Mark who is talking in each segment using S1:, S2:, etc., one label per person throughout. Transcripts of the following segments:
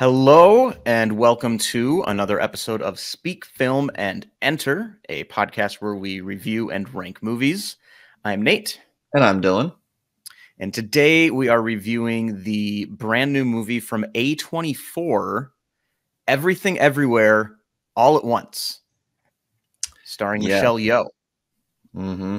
S1: Hello, and welcome to another episode of Speak, Film, and Enter, a podcast where we review and rank movies. I'm Nate.
S2: And I'm Dylan.
S1: And today we are reviewing the brand new movie from A24, Everything Everywhere All at Once, starring Michelle Yeoh.
S2: Mm-hmm.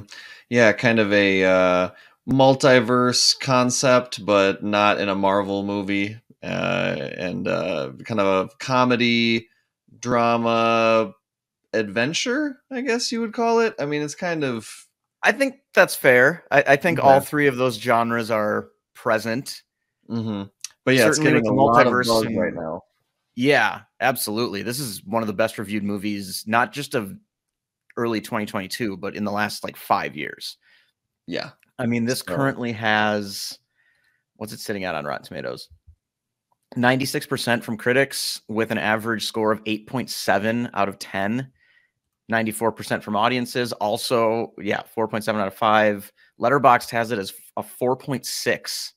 S2: Yeah, kind of a multiverse concept, but not in a Marvel movie. And kind of a comedy, drama, adventure, I guess you would call it. I mean, it's kind of...
S1: I think that's fair. I think all three of those genres are present.
S2: Mm-hmm. But yeah,
S1: certainly
S2: it's getting a lot of buzz right now.
S1: Yeah, absolutely. This is one of the best reviewed movies, not just of early 2022, but in the last 5 years.
S2: Yeah.
S1: I mean, this currently has, what's it sitting at on Rotten Tomatoes? 96% from critics with an average score of 8.7 out of 10. 94% from audiences. Also, 4.7 out of 5. Letterboxd has it as a 4.6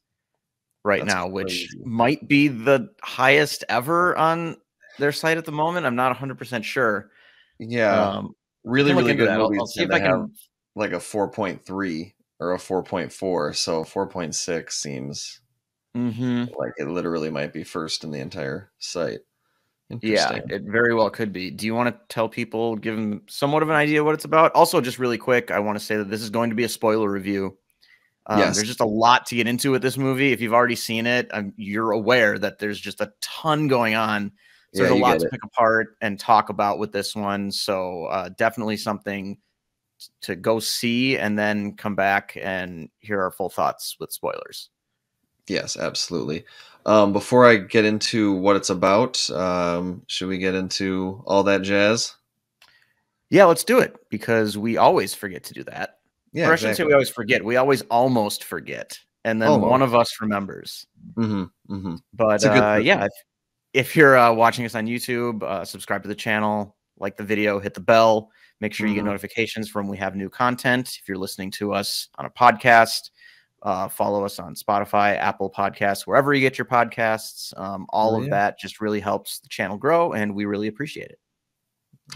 S1: right now, which might be the highest ever on their site at the moment. I'm not 100% sure.
S2: Yeah. Really good movies.
S1: I'll see if I can
S2: have like a 4.3 or a 4.4. So 4.6 seems like it literally might be first in the entire site.
S1: Yeah, it very well could be. Do you want to tell people, give them somewhat of an idea what it's about? Also, just really quick, I want to say that this is going to be a spoiler review. There's just a lot to get into with this movie. If you've already seen it, you're aware that there's just a ton going on. So there's a lot to pick apart and talk about with this one. So definitely something to go see and then come back and hear our full thoughts with spoilers.
S2: Yes, absolutely. Before I get into what it's about, should we get into all that jazz?
S1: Yeah, let's do it, because we always forget to do that.
S2: Yeah,
S1: or I shouldn't say we always forget. We always almost forget. And then one of us remembers. But if you're watching us on YouTube, subscribe to the channel, like the video, hit the bell. Make sure you get notifications from when we have new content. If you're listening to us on a podcast, follow us on Spotify, Apple Podcasts, wherever you get your podcasts. All of that just really helps the channel grow, and we really appreciate it.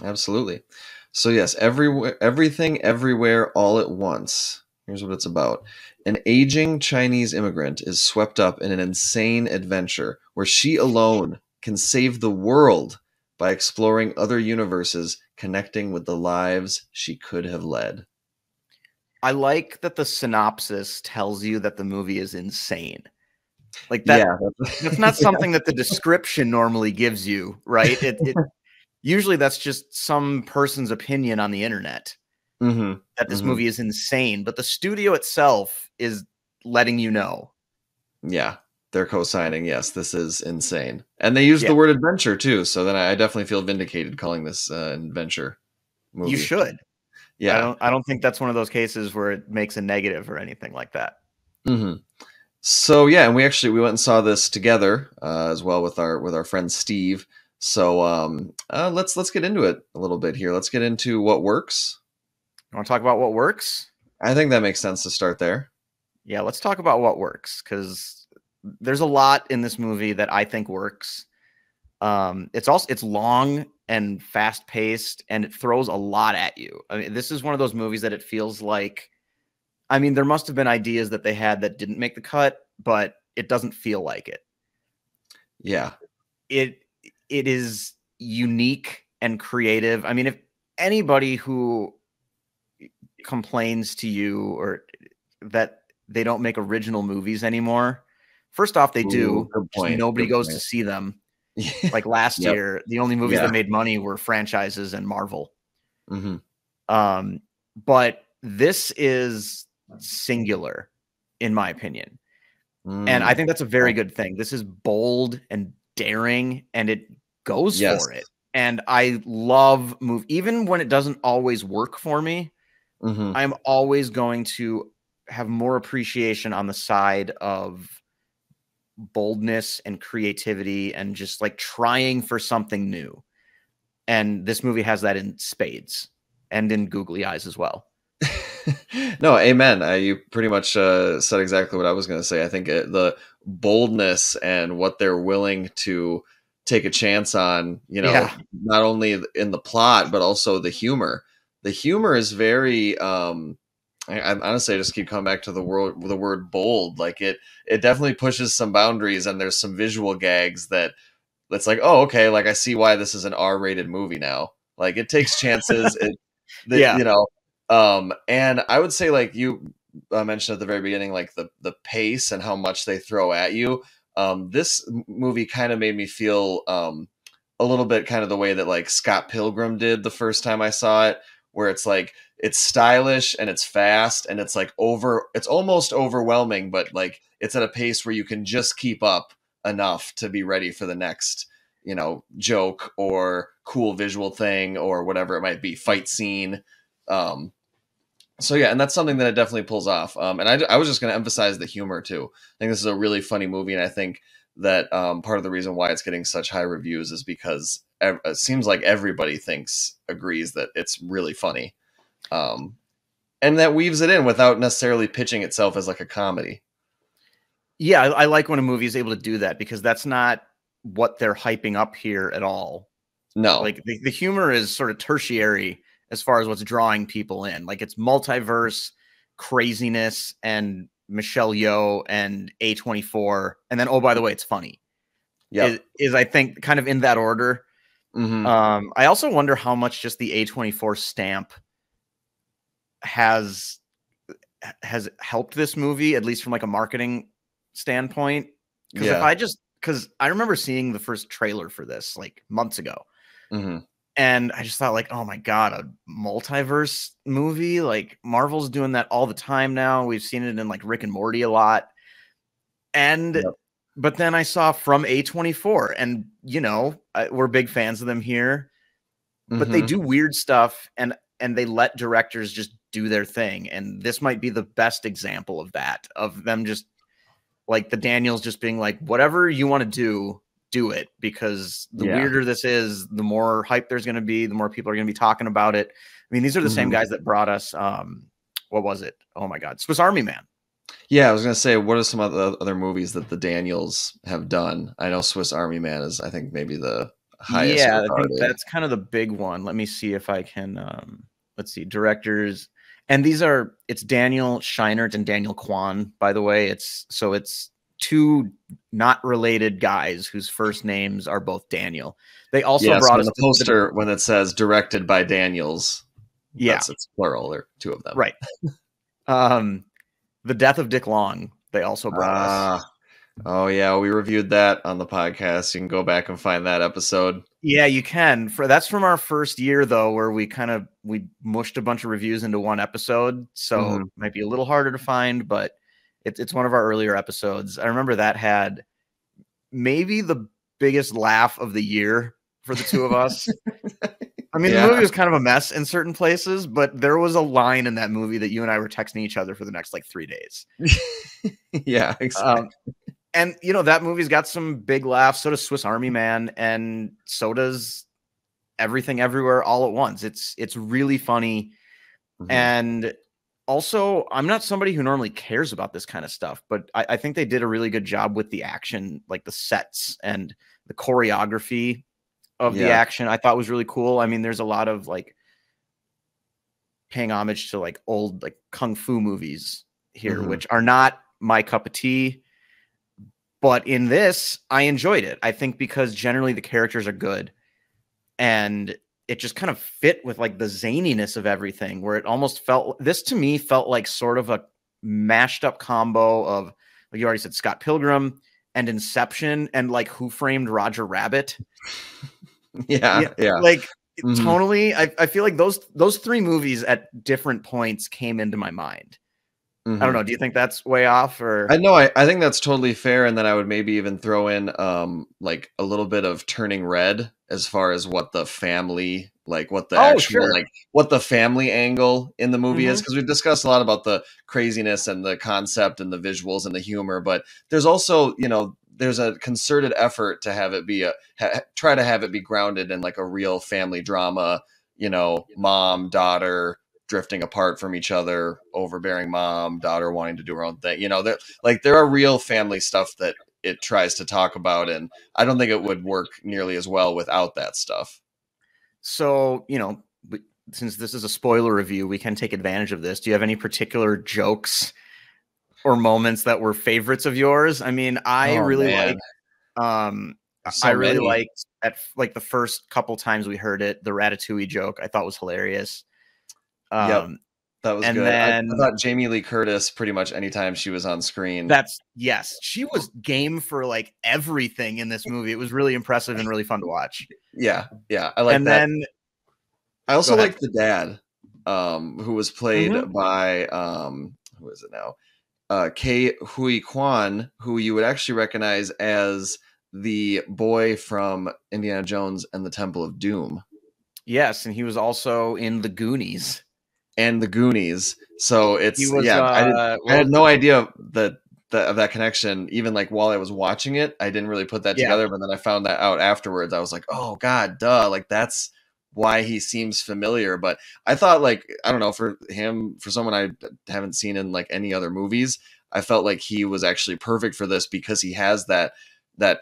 S2: Absolutely. So yes, everything, everywhere, all at once. Here's what it's about. An aging Chinese immigrant is swept up in an insane adventure where she alone can save the world by exploring other universes, connecting with the lives she could have led.
S1: I like that the synopsis tells you that the movie is insane. Like that, that's not something that the description normally gives you, right? Usually that's just some person's opinion on the internet that this movie is insane, but the studio itself is letting you know.
S2: Yeah, they're co-signing. Yes, this is insane. And they use the word adventure too. So then I definitely feel vindicated calling this an adventure movie.
S1: You should.
S2: Yeah.
S1: I don't think that's one of those cases where it makes a negative or anything like that.
S2: So yeah, and we went and saw this together as well with our friend Steve. So let's get into it a little bit here. Let's get into what works.
S1: You want to talk about what works?
S2: I think that makes sense to start there.
S1: Yeah, let's talk about what works, because there's a lot in this movie that I think works. It's long and fast paced, and it throws a lot at you. I mean, this is one of those movies that it feels like, I mean, there must have been ideas that they had that didn't make the cut, but it doesn't feel like it.
S2: Yeah.
S1: It is unique and creative. I mean, if anybody who complains to you or that they don't make original movies anymore, first off, they do. Nobody goes to see them. Like last year, the only movies that made money were franchises and Marvel. But this is singular, in my opinion. And I think that's a very good thing. This is bold and daring, and it goes for it. And I love even when it doesn't always work for me. I'm always going to have more appreciation on the side of boldness and creativity and just trying for something new. And this movie has that in spades and in googly eyes as well.
S2: No, amen. You pretty much said exactly what I was going to say. I think the boldness and what they're willing to take a chance on,
S1: Yeah.
S2: not only in the plot, but also the humor. The humor is very, I honestly just keep coming back to the word bold. Like it definitely pushes some boundaries, and there's some visual gags that's like, oh, okay, like I see why this is an R-rated movie now. Like it takes chances.
S1: Yeah.
S2: And I would say, like you mentioned at the very beginning, like the pace and how much they throw at you. This movie kind of made me feel a little bit kind of the way that like Scott Pilgrim did the first time I saw it, where it's like it's stylish and it's fast and it's like it's almost overwhelming, but like it's at a pace where you can just keep up enough to be ready for the next, joke or cool visual thing or whatever it might be, fight scene. So yeah, and that's something that it definitely pulls off. And I was just going to emphasize the humor too. I think this is a really funny movie, and I think that part of the reason why it's getting such high reviews is because it seems like everybody agrees that it's really funny, and that weaves it in without necessarily pitching itself as like a comedy.
S1: Yeah, I like when a movie is able to do that, because that's not what they're hyping up here at all.
S2: No,
S1: like the humor is sort of tertiary as far as what's drawing people in. Like it's multiverse craziness and Michelle Yeoh and A24, and then, oh, by the way, it's funny.
S2: Yeah,
S1: is I think kind of in that order.
S2: Mm-hmm.
S1: I also wonder how much just the A24 stamp has helped this movie, at least from like a marketing standpoint. Because because I remember seeing the first trailer for this like months ago.
S2: Mm-hmm.
S1: And I just thought, like, oh my God, a multiverse movie? Like Marvel's doing that all the time now. We've seen it in like Rick and Morty a lot. And but then I saw from A24, and we're big fans of them here, but they do weird stuff, and they let directors just do their thing. And this might be the best example of that, of them just like the Daniels just being like, whatever you want to do it, because the weirder this is, the more hype there's going to be, the more people are going to be talking about it. I mean, these are the same guys that brought us, what was it? Oh my God, Swiss Army Man.
S2: Yeah, I was going to say, what are some of the other movies that the Daniels have done? I know Swiss Army Man is, I think, maybe the highest.
S1: Yeah, I think that's kind of the big one. Let me see if I can, let's see, directors. And it's Daniel Scheinert and Daniel Kwan, by the way. It's two not related guys whose first names are both Daniel. They also brought us
S2: the poster when it says directed by Daniels.
S1: Yeah,
S2: it's plural. There are two of them.
S1: Right. The Death of Dick Long. They also brought us.
S2: Oh yeah, we reviewed that on the podcast. You can go back and find that episode.
S1: Yeah, you can. That's from our first year though, where we mushed a bunch of reviews into one episode. So it might be a little harder to find, but it's one of our earlier episodes. I remember that had maybe the biggest laugh of the year for the two of us. I mean, the movie was kind of a mess in certain places, but there was a line in that movie that you and I were texting each other for the next like 3 days.
S2: Yeah, exactly.
S1: And that movie's got some big laughs. So does Swiss Army Man, and so does Everything Everywhere All at Once. It's really funny. And also, I'm not somebody who normally cares about this kind of stuff, but I think they did a really good job with the action, like the sets and the choreography of the action. I thought was really cool. I mean, there's a lot of like paying homage to like old like kung fu movies here, which are not my cup of tea. But in this, I enjoyed it. I think because generally the characters are good, and it just kind of fit with like the zaniness of everything, where it almost this to me felt like sort of a mashed up combo of, like you already said, Scott Pilgrim and Inception and like Who Framed Roger Rabbit.
S2: Yeah.
S1: Like tonally, I feel like those three movies at different points came into my mind. I don't know. Do you think that's way off? Or
S2: I think that's totally fair. And then I would maybe even throw in like a little bit of Turning Red as far as what the family, like what the like what the family angle in the movie is. Because we've discussed a lot about the craziness and the concept and the visuals and the humor, but there's also, there's a concerted effort to have it be try to have it be grounded in like a real family drama, mom, daughter, drifting apart from each other, overbearing mom, daughter wanting to do her own thing. There are real family stuff that it tries to talk about, and I don't think it would work nearly as well without that stuff.
S1: So, since this is a spoiler review, we can take advantage of this. Do you have any particular jokes or moments that were favorites of yours? I mean, I really liked at like the first couple times we heard it, the Ratatouille joke I thought was hilarious.
S2: Yep. That was good.
S1: Then,
S2: I thought Jamie Lee Curtis, pretty much anytime she was on screen.
S1: Yes, she was game for like everything in this movie. It was really impressive and really fun to watch.
S2: Yeah, I like that.
S1: Then
S2: I also like the dad, who was played by who is it now? Huy Quan, who you would actually recognize as the boy from Indiana Jones and the Temple of Doom.
S1: Yes, and he was also in The Goonies.
S2: So it's I had no idea that that connection, even like while I was watching it. I didn't really put that together, but then I found that out afterwards. I was like, oh god, duh, like that's why he seems familiar. But I thought, like, I don't know, for him, for someone I haven't seen in like any other movies, I felt like he was actually perfect for this because he has that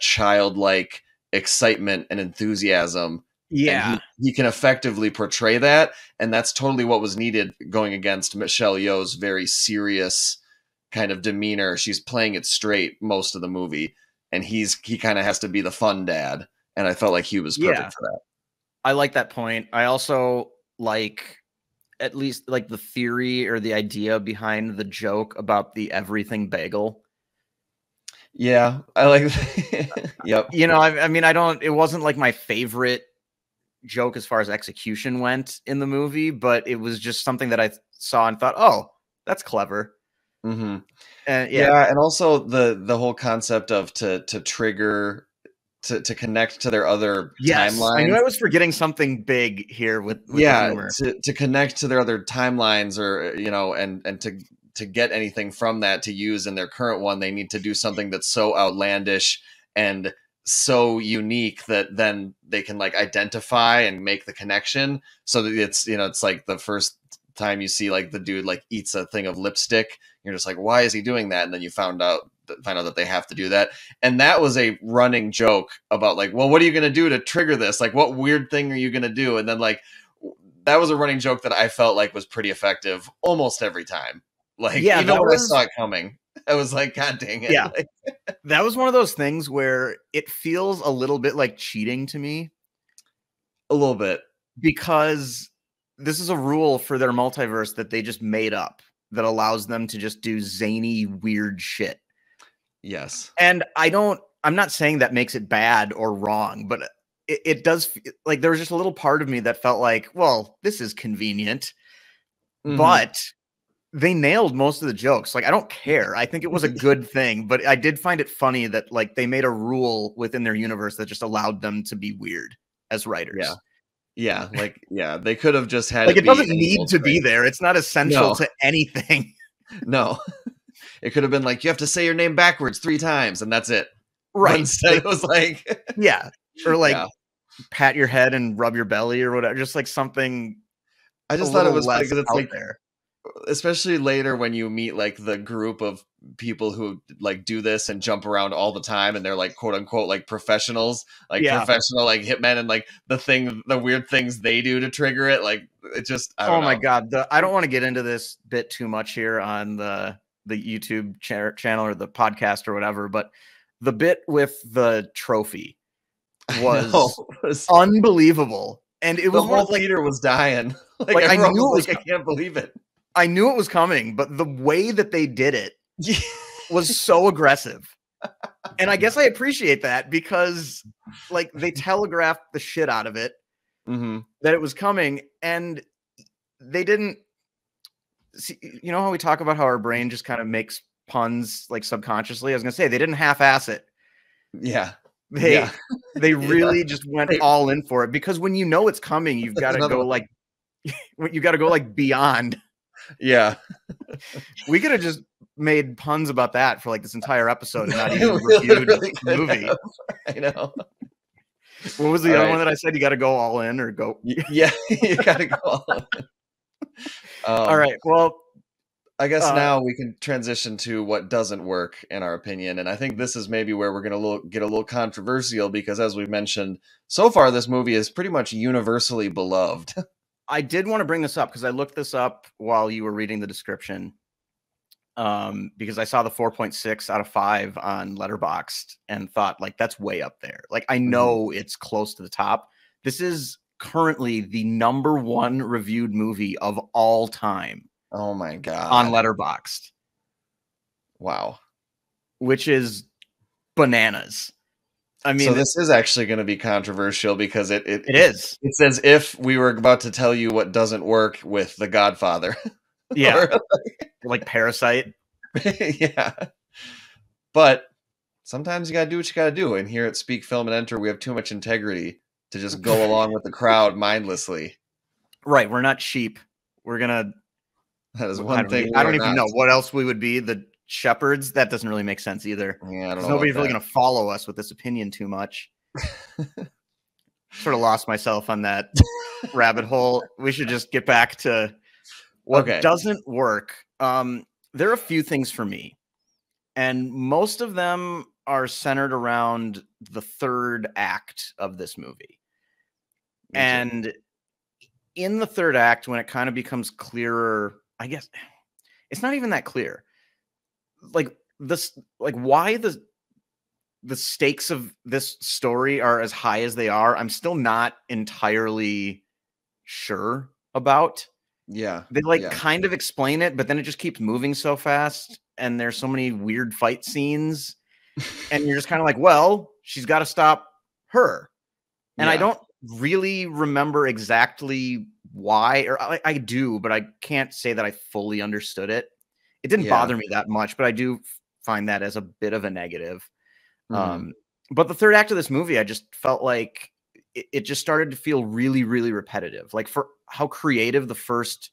S2: childlike excitement and enthusiasm.
S1: Yeah,
S2: and he can effectively portray that, and that's totally what was needed going against Michelle Yeoh's very serious kind of demeanor. She's playing it straight most of the movie, and he kind of has to be the fun dad, and I felt like he was perfect for that.
S1: I like that point. I also like, at least like the theory or the idea behind the joke about the everything bagel.
S2: Yeah, I like that. Yep.
S1: I mean, it wasn't like my favorite joke as far as execution went in the movie, but it was just something that I saw and thought, oh, that's clever.
S2: Mm-hmm. And also the whole concept of to trigger to connect to their other timelines.
S1: I knew I was forgetting something big here with
S2: to connect to their other timelines, or and to get anything from that to use in their current one, they need to do something that's so outlandish and so unique that then they can like identify and make the connection. So that it's like the first time you see like the dude like eats a thing of lipstick, you're just like, why is he doing that? And then you find out that they have to do that. And that was a running joke about like, well, what are you going to do to trigger this? Like, what weird thing are you going to do? And then like, that was a running joke that I felt like was pretty effective almost every time. Like, even when I saw it coming, I was like, God dang it.
S1: Yeah. That was one of those things where it feels a little bit like cheating to me.
S2: A little bit.
S1: Because this is a rule for their multiverse that they just made up that allows them to just do zany, weird shit.
S2: Yes.
S1: And I'm not saying that makes it bad or wrong, but it does, like, there was just a little part of me that felt like, well, this is convenient. Mm-hmm. But they nailed most of the jokes. Like, I don't care. I think it was a good thing, but I did find it funny that like they made a rule within their universe that just allowed them to be weird as writers.
S2: Yeah. Like, they could have just had
S1: like it doesn't need to be there. It's not essential to anything.
S2: No. It could have been like, you have to say your name backwards 3 times and that's it.
S1: Right.
S2: But instead it was like
S1: or like pat your head and rub your belly or whatever. Just like something.
S2: I just thought it was funny because it's like there. Especially later when you meet like the group of people who like do this and jump around all the time, and they're like quote unquote like professionals, like professional like hitmen, and like the weird things they do to trigger it, like it just I don't know.
S1: My god, I don't want to get into this bit too much here on the YouTube channel or the podcast or whatever, but the bit with the trophy was unbelievable, and it was
S2: the whole theater was dying. like
S1: I knew
S2: I can't believe it.
S1: I knew it was coming, but the way that they did it was so aggressive. And I guess I appreciate that because like they telegraphed the shit out of it, that it was coming, and they didn't see, you know how we talk about how our brain just kind of makes puns like subconsciously? I was going to say, they didn't half-ass it.
S2: Yeah.
S1: They really just went all in for it, because when you know it's coming, you've got to go like, you got to go like beyond.
S2: Yeah.
S1: We could have just made puns about that for like this entire episode and not even reviewed the movie.
S2: I know.
S1: What was the other one that I said? You got to go all in or go?
S2: Yeah, you got to go all in.
S1: All right. Well,
S2: I guess now we can transition to what doesn't work in our opinion, and I think this is maybe where we're going to get a little controversial because, as we mentioned, so far this movie is pretty much universally beloved.
S1: I did want to bring this up because I looked this up while you were reading the description, because I saw the 4.6 out of 5 on Letterboxd and thought, like, that's way up there. Like, I know it's close to the top. This is currently the #1 reviewed movie of all time.
S2: Oh my God.
S1: On Letterboxd.
S2: Wow.
S1: Which is bananas. I mean,
S2: so this is actually going to be controversial because it
S1: is.
S2: It's as if we were about to tell you what doesn't work with The Godfather.
S1: Yeah. Like Parasite.
S2: Yeah. But sometimes you got to do what you got to do. And here at Speak Film and Enter, we have too much integrity to just go along with the crowd mindlessly.
S1: Right. We're not sheep. We're going to.
S2: That is one thing.
S1: I don't even know what else we would be. The shepherds? That doesn't really make sense either.
S2: Yeah, I don't know.
S1: Nobody's really going to follow us with this opinion too much. Sort of lost myself on that rabbit hole. We should just get back to what doesn't work. There are a few things for me, and most of them are centered around the third act of this movie. And in the third act, when it kind of becomes clearer, I guess it's not even that clear. Like why the stakes of this story are as high as they are, I'm still not entirely sure about.
S2: Yeah.
S1: They kind of explain it, but then it just keeps moving so fast and there's so many weird fight scenes and you're just kind of like, well, she's got to stop her. And I don't really remember exactly why, or I do, but I can't say that I fully understood it. It didn't bother me that much, but I do find that as a bit of a negative. But the third act of this movie, I just felt like it just started to feel really, really repetitive. Like, for how creative the first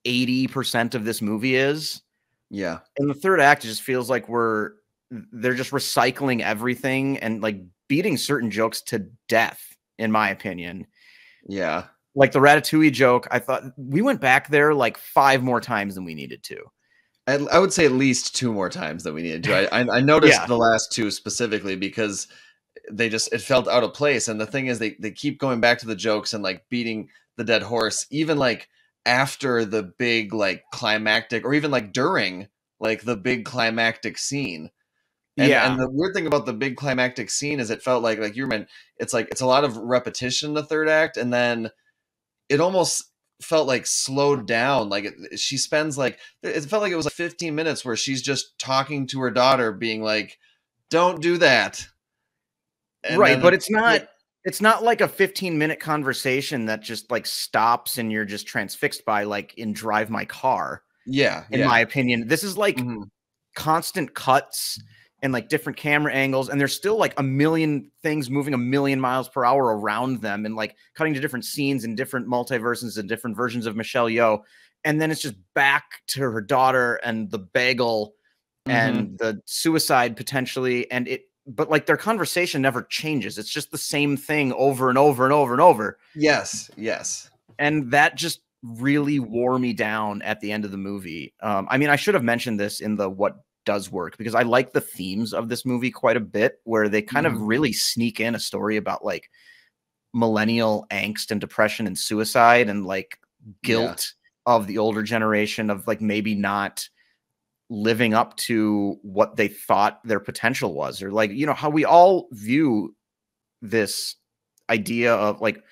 S1: 80% of this movie is.
S2: Yeah.
S1: In the third act, it just feels like they're just recycling everything and like beating certain jokes to death, in my opinion.
S2: Yeah.
S1: Like the Ratatouille joke, I thought we went back there like 5 more times than we needed to.
S2: I would say at least 2 more times than we needed to. I noticed the last 2 specifically because it felt out of place. And the thing is, they keep going back to the jokes and like beating the dead horse, even like after the big like climactic, or even like during like the big climactic scene. And the weird thing about the big climactic scene is it felt like you meant, it's a lot of repetition in the third act, and then it almost felt like slowed down. Like she spends like, it felt like it was like 15 minutes where she's just talking to her daughter being like, don't do that. And
S1: right. But it's not like a 15-minute conversation that just like stops and you're just transfixed by, like in Drive My Car.
S2: Yeah.
S1: In my opinion, this is like constant cuts and like different camera angles, and there's still like a million things moving a million miles per hour around them, and like cutting to different scenes and different multiverses and different versions of Michelle Yeoh. And then it's just back to her daughter and the bagel and the suicide potentially. But like their conversation never changes. It's just the same thing over and over and over and over.
S2: Yes. Yes.
S1: And that just really wore me down at the end of the movie. I mean, I should have mentioned this in the what does work, because I like the themes of this movie quite a bit, where they kind of really sneak in a story about like millennial angst and depression and suicide and like guilt of the older generation of like maybe not living up to what they thought their potential was, or like, you know, how we all view this idea of like,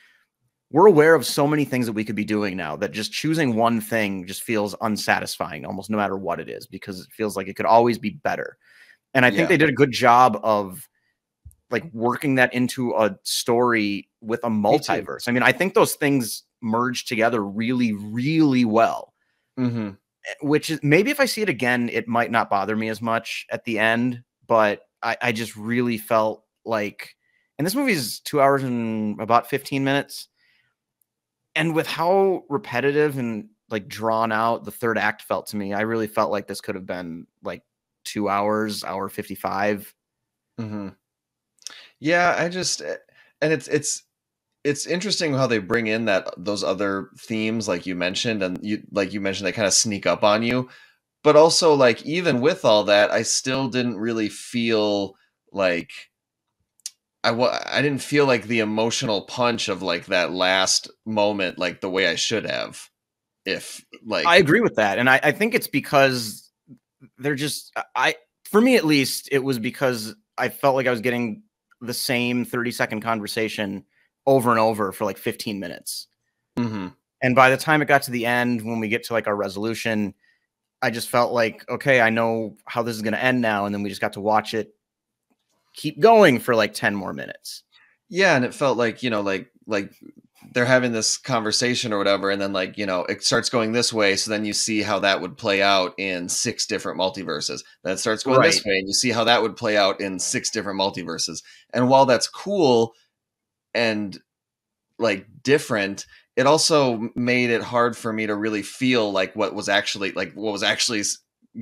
S1: we're aware of so many things that we could be doing now that just choosing one thing just feels unsatisfying almost no matter what it is, because it feels like it could always be better. And I think they did a good job of like working that into a story with a multiverse. I mean, I think those things merge together really, really well. Which is, maybe if I see it again, it might not bother me as much at the end, but I just really felt like, and this movie is 2 hours and about 15 minutes. And with how repetitive and like drawn out the third act felt to me, I really felt like this could have been like 2 hours, hour 55.
S2: Yeah, I just, and it's it's interesting how they bring in those other themes like you mentioned, and you mentioned they kind of sneak up on you. But also, like, even with all that, I still didn't really feel like I didn't feel like the emotional punch of like that last moment like the way I should have. If
S1: I
S2: like
S1: agree with that. And I think it's because they're just, for me at least, it was because I felt like I was getting the same 30-second conversation over and over for like 15 minutes.
S2: Mhm.
S1: And by the time it got to the end, when we get to like our resolution, I just felt like, okay, I know how this is going to end now. And then we just got to watch it keep going for like 10 more minutes.
S2: Yeah, and it felt like, like they're having this conversation or whatever, and then like, it starts going this way, so then you see how that would play out in 6 different multiverses. Then it starts going
S1: Right.
S2: this way, and you see how that would play out in 6 different multiverses. And while that's cool and like different, it also made it hard for me to really feel like what was actually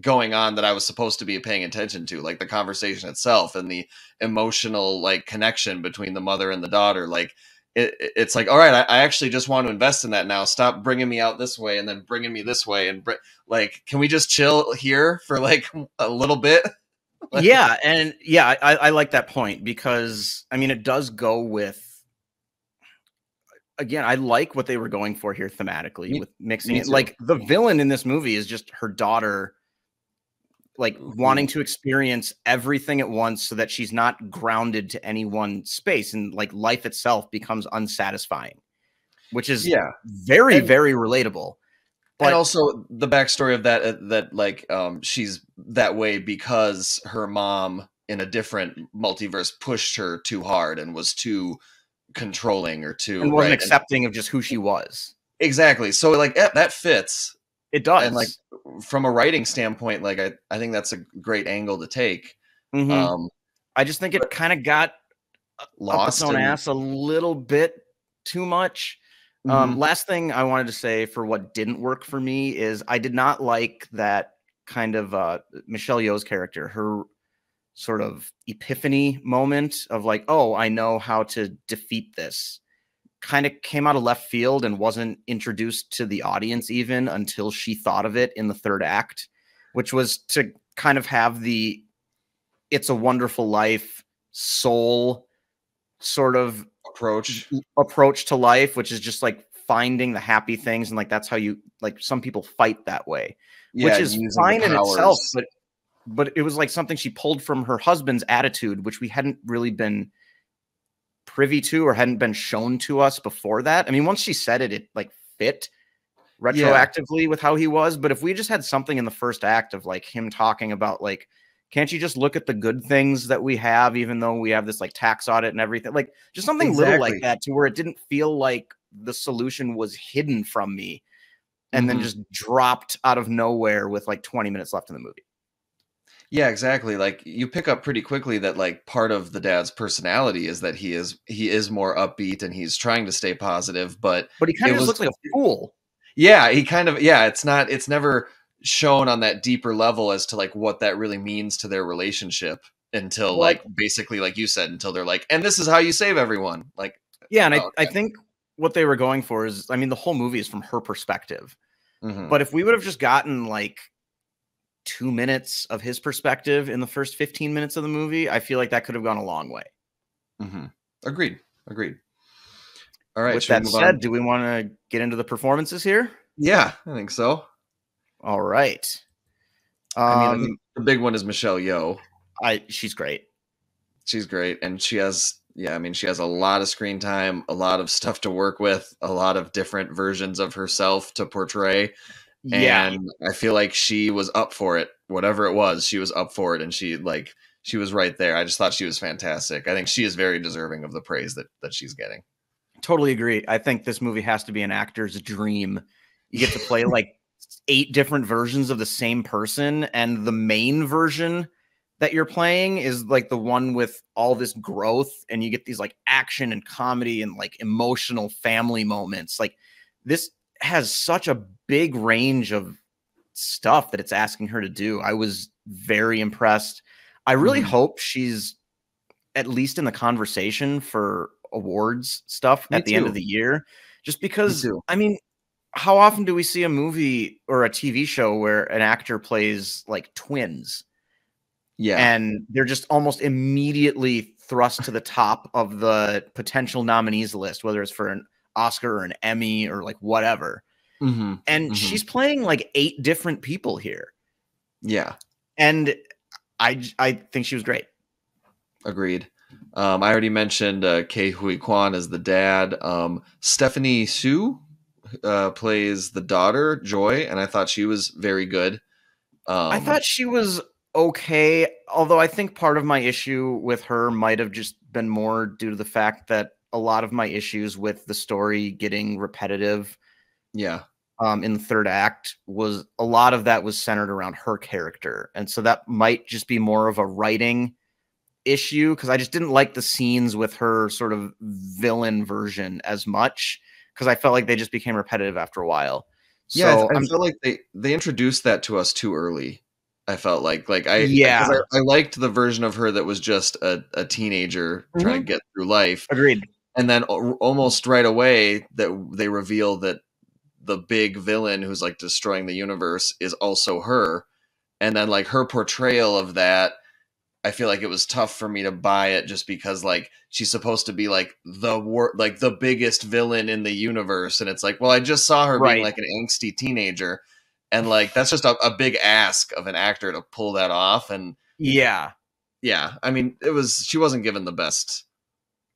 S2: going on that I was supposed to be paying attention to, like the conversation itself and the emotional like connection between the mother and the daughter. Like it's like, all right, I actually just want to invest in that now. Stop bringing me out this way and then bringing me this way, and like, can we just chill here for like a little bit?
S1: Yeah, and yeah, I like that point because I mean it does go with, again, I like what they were going for here thematically with mixing
S2: Me
S1: it.
S2: too.
S1: Like the villain in this movie is just her daughter, like wanting
S2: Who
S1: to experience everything at once so that she's not grounded to any one space, and like life itself becomes unsatisfying, which is
S2: Yeah.
S1: very,
S2: And
S1: very relatable.
S2: and
S1: But
S2: also the backstory of that like she's that way because her mom in a different multiverse pushed her too hard and was too controlling or too
S1: and wasn't
S2: right. And
S1: accepting of just who she was.
S2: exactly, so like that fits.
S1: It
S2: And like
S1: does.
S2: from a writing standpoint, like I think that's a great angle to take.
S1: Mhm.
S2: um
S1: I just think
S2: but
S1: it kind of got up its
S2: lost
S1: own
S2: and
S1: ass a little bit too much.
S2: mhm.
S1: Last thing I wanted to say for what didn't work for me is I did not like that kind of Michelle Yeoh's character, her sort of epiphany moment of like, oh, I know how to defeat this. Kind of came out of left field and wasn't introduced to the audience even until she thought of it in the third act, which was to kind of have the It's a Wonderful Life soul sort of
S2: Approach.
S1: approach to life, which is just like finding the happy things. And like, that's how you, like, some people fight that way,
S2: Yeah,
S1: which is
S2: using the
S1: fine in itself.
S2: powers.
S1: But it was like something she pulled from her husband's attitude, which we hadn't really been privy to or hadn't been shown to us before that. I mean, once she said it, it like fit
S2: Yeah,
S1: retroactively with how he was. But if we just had something in the first act of like him talking about like, can't you just look at the good things that we have, even though we have this like tax audit and everything, like just something little like
S2: exactly.
S1: that to where it didn't feel like the solution was hidden from me and then
S2: Mhm.
S1: just dropped out of nowhere with like 20 minutes left in the movie.
S2: Yeah, exactly. Like you pick up pretty quickly that like part of the dad's personality is that he is more upbeat and he's trying to stay positive, but
S1: But he kind
S2: it
S1: of just
S2: was
S1: looks like a fool.
S2: yeah, he kind of yeah, it's never shown on that deeper level as to like what that really means to their relationship until
S1: Well,
S2: like basically like you said, until they're like, and this is how you save everyone. Like,
S1: yeah, and
S2: oh,
S1: I
S2: okay.
S1: think what they were going for is, I mean, the whole movie is from her perspective.
S2: Hmm.
S1: But if we would have just gotten like 2 minutes of his perspective in the first 15 minutes of the movie, I feel like that could have gone a long way.
S2: Hmm. Agreed. Agreed. All right,
S1: With
S2: should we
S1: that
S2: move on?
S1: said, do we want to get into the performances here?
S2: Yeah, I think so.
S1: All right.
S2: I think the big one is Michelle Yeoh.
S1: She's great.
S2: She's great, and she has yeah, I mean, she has a lot of screen time, a lot of stuff to work with, a lot of different versions of herself to portray,
S1: Yeah,
S2: and I feel like she was up for it. Whatever it was, she was up for it, and she was right there. I just thought she was fantastic. I think she is very deserving of the praise that she's getting.
S1: totally agree. I think this movie has to be an actor's dream. You get to play like 8 different versions of the same person, and the main version that you're playing is like the one with all this growth, and you get these like action and comedy and like emotional family moments. Like this has such a big range of stuff that it's asking her to do. I was very impressed. I really
S2: Mhm.
S1: hope she's at least in the conversation for awards stuff
S2: Me
S1: at the end of
S2: too.
S1: the year, just
S2: Me
S1: because,
S2: too.
S1: I mean, how often do we see a movie or a TV show where an actor plays like twins
S2: Yeah.
S1: and they're just almost immediately thrust to the top of the potential nominees list, whether it's for an Oscar or an Emmy or like whatever. And she's playing like 8 different people here.
S2: Yeah.
S1: And I think she was great.
S2: Agreed. I already mentioned Huy Quan as the dad. Stephanie Sue plays the daughter, Joy, and I thought she was very good.
S1: I thought she was okay, although I think part of my issue with her might have just been more due to the fact that a lot of my issues with the story getting repetitive in the third act was a lot of that was centered around her character. And so that might just be more of a writing issue, because I just didn't like the scenes with her sort of villain version as much, because I felt like they just became repetitive after a while.
S2: Yeah,
S1: So
S2: I felt like they introduced that to us too early. I felt like because I liked the version of her that was just a teenager trying to get through life.
S1: Agreed.
S2: And then almost right away that they reveal that the big villain who's like destroying the universe is also her. And then like her portrayal of that, I feel like it was tough for me to buy it, just because like she's supposed to be like the biggest villain in the universe, and it's like, well, I just saw her being like an angsty teenager, and like that's just a big ask of an actor to pull that off. And yeah, I mean, she wasn't given the best,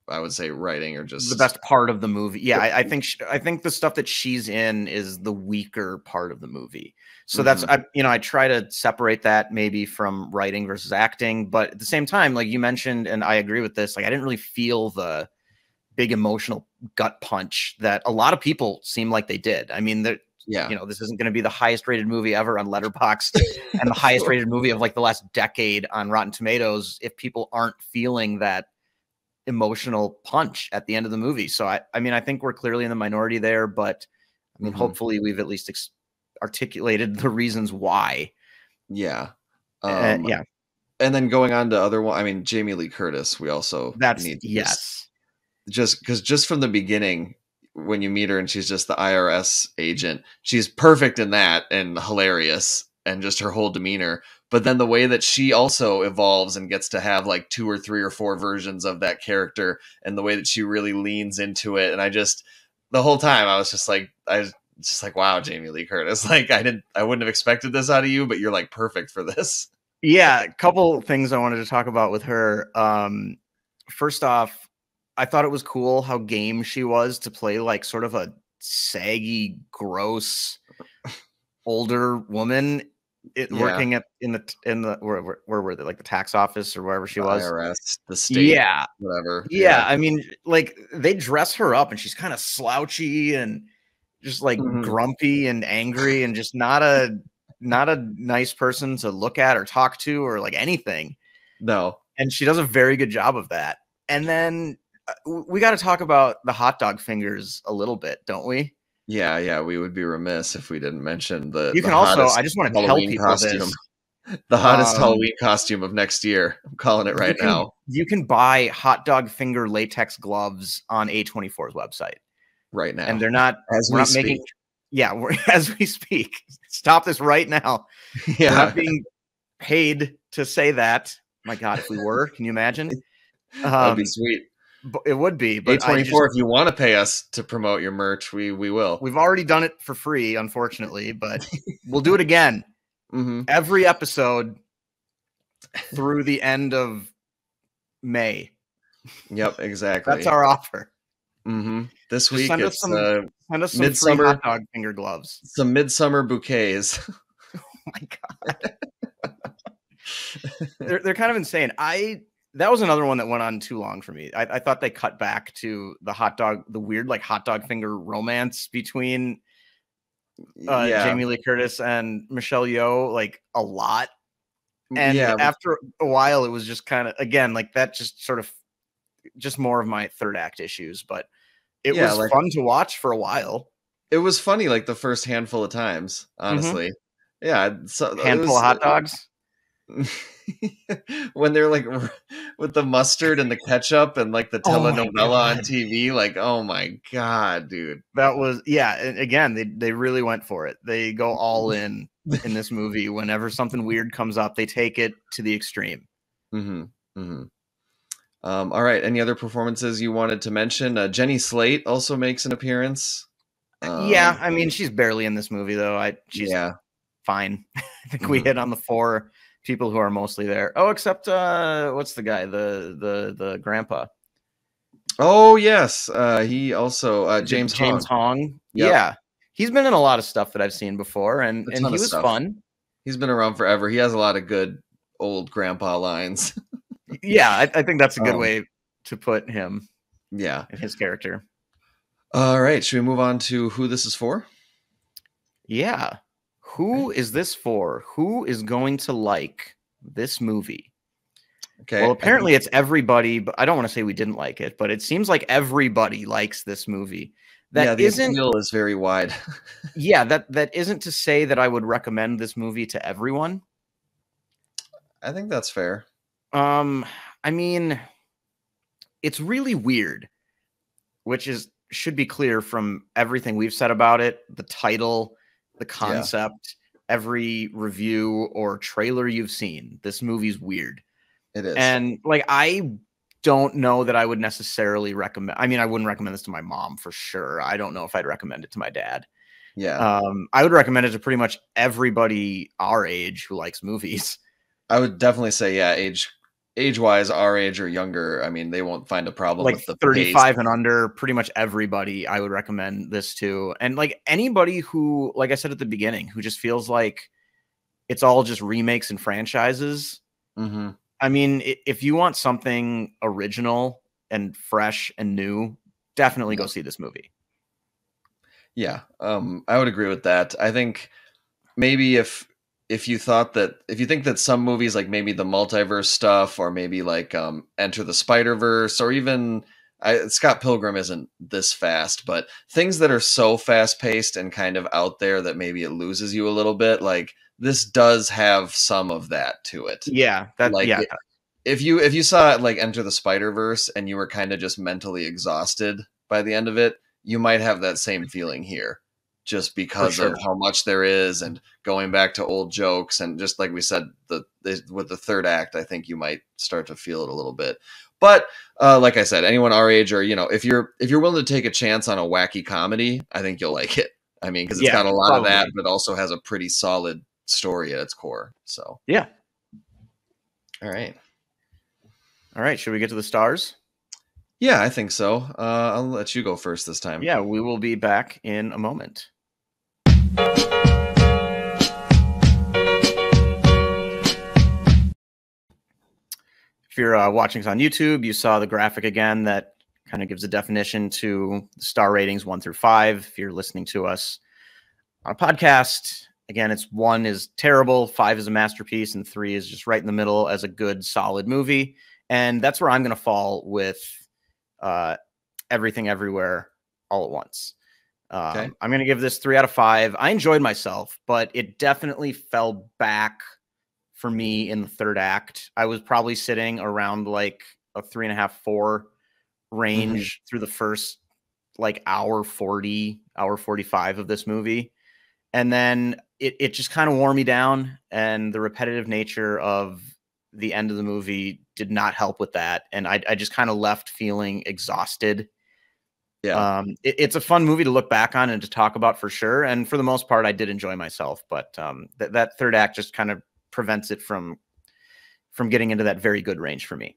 S2: I would say, writing or just
S1: the best part of the movie. Yeah, I think the stuff that she's in is the weaker part of the movie. So that's I try to separate that maybe from writing versus acting, but at the same time, like you mentioned, and I agree with this, like I didn't really feel the big emotional gut punch that a lot of people seem like they did. I mean, this isn't going to be the highest rated movie ever on Letterboxd and the highest rated movie of like the last decade on Rotten Tomatoes if people aren't feeling that emotional punch at the end of the movie. So I mean, I think we're clearly in the minority there, but I mean, hopefully we've at least articulated the reasons why.
S2: Yeah.
S1: And
S2: then going on to other one, I mean, Jamie Lee Curtis, we also need to just from the beginning, when you meet her and she's just the IRS agent, she's perfect in that and hilarious, and just her whole demeanor. But then the way that she also evolves and gets to have like 2 or 3 or 4 versions of that character, and the way that she really leans into it. And the whole time I was just like, wow, Jamie Lee Curtis, like I wouldn't have expected this out of you, but you're like perfect for this.
S1: Yeah. A couple things I wanted to talk about with her. First off, I thought it was cool how game she was to play like sort of a saggy, gross older woman working in the where were they, like the tax office or wherever she was,
S2: IRS, the state, whatever.
S1: I mean, like they dress her up and she's kind of slouchy and just like grumpy and angry and just not a nice person to look at or talk to or like anything.
S2: No.
S1: And she does a very good job of that. And then we got to talk about the hot dog fingers a little bit, don't we?
S2: Yeah, we would be remiss if we didn't mention
S1: I just want to tell people costume.
S2: The hottest Halloween costume of next year. I'm calling it right now.
S1: You can buy hot dog finger latex gloves on A24's website
S2: right now.
S1: And they're not, as we speak. Stop this right now. Yeah. We're not being paid to say that. My God, if we were, can you imagine?
S2: That'd be sweet.
S1: It would be, but
S2: A24, if you want to pay us to promote your merch, we will.
S1: We've already done it for free, unfortunately, but we'll do it again. Every episode through the end of May.
S2: Yep, exactly.
S1: That's our offer.
S2: This week,
S1: send us some free hot dog finger gloves.
S2: Some midsummer bouquets.
S1: Oh my God. They're kind of insane. That was another one that went on too long for me. I thought they cut back to the weird like hot dog finger romance between Jamie Lee Curtis and Michelle Yeoh like a lot. And after a while, it was just kind of, again, like that just sort of just more of my third act issues. But it was fun to watch for a while.
S2: It was funny like the first handful of times, honestly. Yeah.
S1: Handful of hot dogs.
S2: When they're like with the mustard and the ketchup and like the telenovela on TV, like, oh my God, dude.
S1: That was, yeah. And again, they really went for it. They go all in this movie. Whenever something weird comes up, they take it to the extreme.
S2: All right. Any other performances you wanted to mention? Jenny Slate also makes an appearance.
S1: Yeah, I mean, she's barely in this movie though. She's fine. I think we hit on the 4 people who are mostly there. Oh, except what's the guy? The grandpa.
S2: Oh yes, he also James
S1: Hong.
S2: Yep.
S1: Yeah, he's been in a lot of stuff that I've seen before, and he was fun.
S2: He's been around forever. He has a lot of good old grandpa lines.
S1: Yeah, I think that's a good way to put him.
S2: Yeah,
S1: and his character.
S2: All right, should we move on to who this is for?
S1: Yeah, who is this for? Who is going to like this movie?
S2: Okay.
S1: Well, apparently it's everybody, but I don't want to say we didn't like it, but it seems like everybody likes this movie.
S2: That the appeal is very wide.
S1: Yeah, that isn't to say that I would recommend this movie to everyone.
S2: I think that's fair.
S1: I mean, it's really weird, which should be clear from everything we've said about it, the title, the concept, every review or trailer you've seen. This movie's weird.
S2: It is.
S1: And like, I don't know that I would necessarily recommend. I mean, I wouldn't recommend this to my mom for sure. I don't know if I'd recommend it to my dad.
S2: Yeah.
S1: I would recommend it to pretty much everybody our age who likes movies.
S2: I would definitely say, yeah, age wise, our age or younger. I mean, they won't find a problem
S1: like
S2: with the
S1: 35 and under. Pretty much everybody I would recommend this to. And like anybody who, like I said at the beginning, who just feels like it's all just remakes and franchises.
S2: Mm-hmm.
S1: I mean, if you want something original and fresh and new, definitely go see this movie.
S2: Yeah, I would agree with that. I think maybe if you think that some movies like maybe the multiverse stuff or maybe like Enter the Spider-Verse or even Scott Pilgrim isn't this fast, but things that are so fast paced and kind of out there that maybe it loses you a little bit, like this does have some of that to it.
S1: Yeah,
S2: if you saw like Enter the Spider-Verse and you were kind of just mentally exhausted by the end of it, you might have that same feeling here, just because of how much there is and going back to old jokes. And just like we said, with the third act, I think you might start to feel it a little bit. But like I said, anyone our age or, if you're willing to take a chance on a wacky comedy, I think you'll like it. I mean, because it's got a lot of that, but also has a pretty solid story at its core. So,
S1: yeah.
S2: All right.
S1: Should we get to the stars?
S2: Yeah, I think so. I'll let you go first this time.
S1: Yeah, we will be back in a moment. If you're watching us on YouTube, you saw the graphic again that kind of gives a definition to the star ratings 1 through 5. If you're listening to us on a podcast, again, it's 1 is terrible, 5 is a masterpiece, and 3 is just right in the middle as a good, solid movie. And that's where I'm going to fall with Everything Everywhere All at Once. I'm going to give this 3 out of 5. I enjoyed myself, but it definitely fell back for me in the third act. I was probably sitting around like a 3.5, 4 range through the first like hour 40, hour 45 of this movie. And then it just kind of wore me down, and the repetitive nature of the end of the movie did not help with that. And I just kind of left feeling exhausted.
S2: Yeah.
S1: It's a fun movie to look back on and to talk about for sure. And for the most part, I did enjoy myself, but that third act just kind of prevents it from getting into that very good range for me.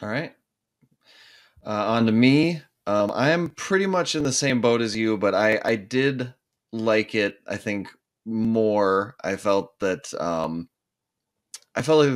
S2: All right. On to me. I am pretty much in the same boat as you, but I did like it, I think, more. I felt like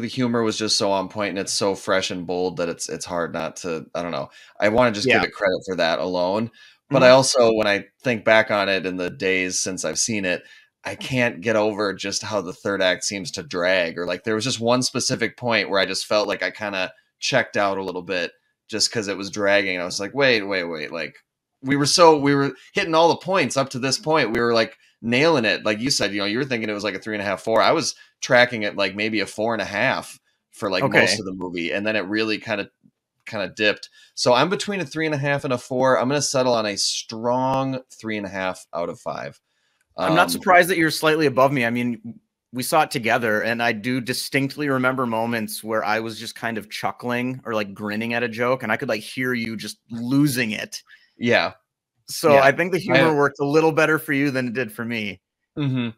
S2: the humor was just so on point and it's so fresh and bold that it's hard not to, I don't know. I want to just give it credit for that alone. But I also, when I think back on it in the days since I've seen it, I can't get over just how the third act seems to drag, or like there was just one specific point where I just felt like I kind of checked out a little bit just because it was dragging. And I was like, wait. Like we were hitting all the points up to this point. We were like nailing it. Like you said, you were thinking it was like a 3.5, 4. I was tracking it like maybe a 4.5 for like most of the movie, and then it really kind of dipped. So I'm between a 3.5 and a 4. I'm going to settle on a strong 3.5 out of 5.
S1: I'm not surprised that you're slightly above me. I mean, we saw it together, and I do distinctly remember moments where I was just kind of chuckling or like grinning at a joke, and I could like hear you just losing it.
S2: Yeah.
S1: So I think the humor worked a little better for you than it did for me.
S2: Mm-hmm.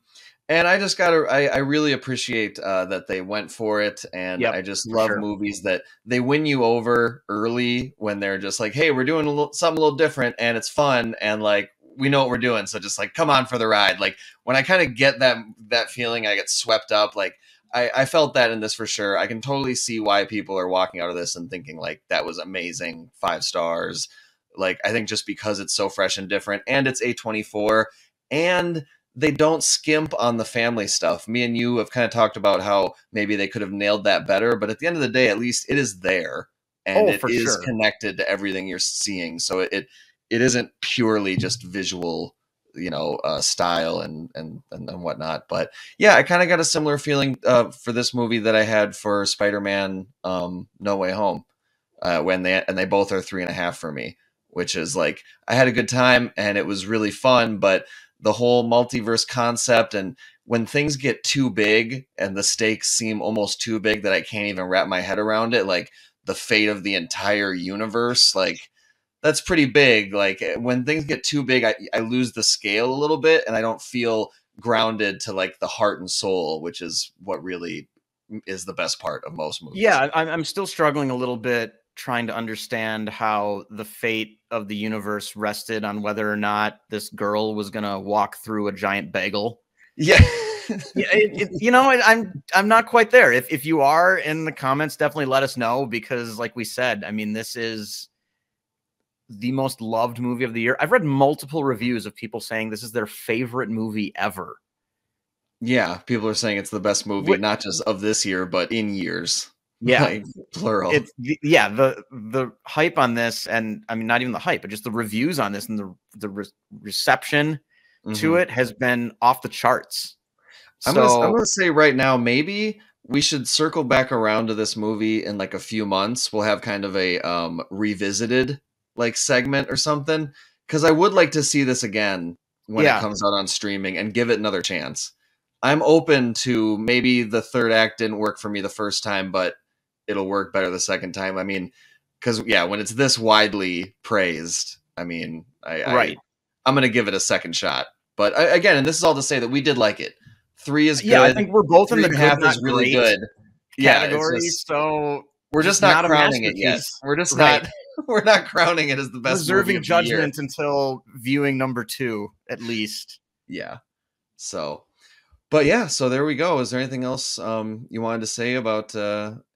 S2: And I just I really appreciate that they went for it. And I just love movies that they win you over early when they're just like, hey, we're doing something a little different and it's fun. And like, we know what we're doing. So just like, come on for the ride. Like when I kind of get that feeling, I get swept up. Like I felt that in this for sure. I can totally see why people are walking out of this and thinking like, that was amazing. 5 stars. Like, I think just because it's so fresh and different and it's A24 and they don't skimp on the family stuff. Me and you have kind of talked about how maybe they could have nailed that better, but at the end of the day, at least it is there and it is connected to everything you're seeing. So it isn't purely just visual, style and whatnot. But yeah, I kind of got a similar feeling for this movie that I had for Spider-Man No Way Home when they both are 3.5 for me, which is like, I had a good time and it was really fun, but the whole multiverse concept and when things get too big and the stakes seem almost too big that I can't even wrap my head around it, like the fate of the entire universe, like that's pretty big. Like when things get too big, I lose the scale a little bit and I don't feel grounded to like the heart and soul, which is what really is the best part of most movies.
S1: Yeah, I'm still struggling a little bit trying to understand how the fate of the universe rested on whether or not this girl was going to walk through a giant bagel.
S2: Yeah.
S1: I'm not quite there. If you are in the comments, definitely let us know, because like we said, I mean, this is the most loved movie of the year. I've read multiple reviews of people saying this is their favorite movie ever.
S2: Yeah, people are saying it's the best movie, not just of this year, but in years.
S1: Yeah,
S2: like, plural.
S1: The hype on this, and I mean, not even the hype, but just the reviews on this and the reception to it has been off the charts.
S2: I'm gonna say right now, maybe we should circle back around to this movie in like a few months. We'll have kind of a revisited like segment or something, because I would like to see this again when it comes out on streaming and give it another chance. I'm open to maybe the third act didn't work for me the first time, but it'll work better the second time. I mean, because when it's this widely praised, I mean, I'm going to give it a second shot. But again, and this is all to say that we did like it. 3 is good.
S1: Yeah, I think we're both in the
S2: good, not is really good
S1: category. So
S2: we're just not crowning it yet. We're just not. We're not crowning it as the best.
S1: Reserving judgment until viewing number 2, at least.
S2: Yeah. So, but yeah. So there we go. Is there anything else you wanted to say about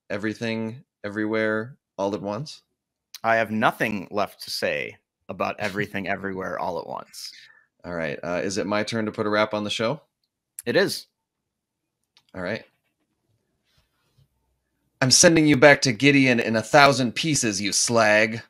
S2: Everything, Everywhere, All at Once?
S1: I have nothing left to say about Everything, Everywhere, All at Once.
S2: All right. Is it my turn to put a wrap on the show?
S1: It is.
S2: All right. I'm sending you back to Gideon in 1,000 pieces, you slag.